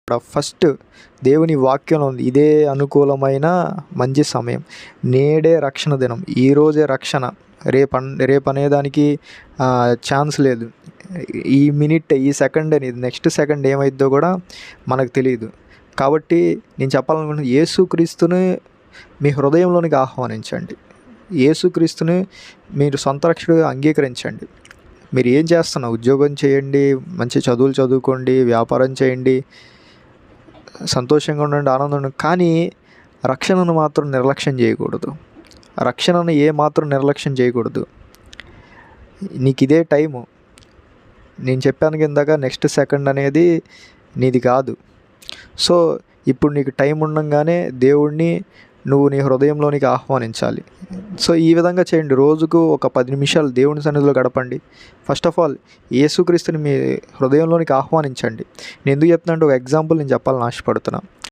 First దేవుని వాక్యంలో ఉంది, ఇదే అనుకూలమైన మంచి సమయం, నేడే రక్షణ దినం, ఈరోజే రక్షణ, రేపనేదానికి ఛాన్స్ లేదు. ఈ మినిట్, ఈ సెకండ్ అనేది, నెక్స్ట్ సెకండ్ ఏమైద్దో కూడా మనకు తెలియదు. కాబట్టి నేను చెప్పాలనుకుంటున్నాను, యేసుక్రీస్తుని మీ హృదయంలోనికి ఆహ్వానించండి. యేసుక్రీస్తుని మీరు సొంత రక్షకుడిగా అంగీకరించండి. మీరు ఏం చేస్తున్నా, ఉద్యోగం చేయండి, మంచి చదువులు చదువుకోండి, వ్యాపారం చేయండి, సంతోషంగా ఉండండి, ఆనందంగా ఉండండి, కానీ రక్షణను మాత్రం నిర్లక్ష్యం చేయకూడదు. రక్షణను మాత్రం నిర్లక్ష్యం చేయకూడదు. నీకు ఇదే టైము, నేను చెప్పాను కిందగా, నెక్స్ట్ సెకండ్ అనేది నీది కాదు. సో ఇప్పుడు నీకు టైం ఉండంగానే దేవుణ్ణి నువ్వు నీ హృదయంలోనికి ఆహ్వానించాలి. సో ఈ విధంగా చేయండి. రోజుకు ఒక 10 నిమిషాలు దేవుని సన్నిధిలో గడపండి. ఫస్ట్ ఆఫ్ ఆల్ యేసుక్రీస్తుని మీ హృదయంలోనికి ఆహ్వానించండి. నేను ఎందుకు చెప్తున్నా అంటే, ఒక ఎగ్జాంపుల్ నేను చెప్పాలని ఆశపడుతున్నా.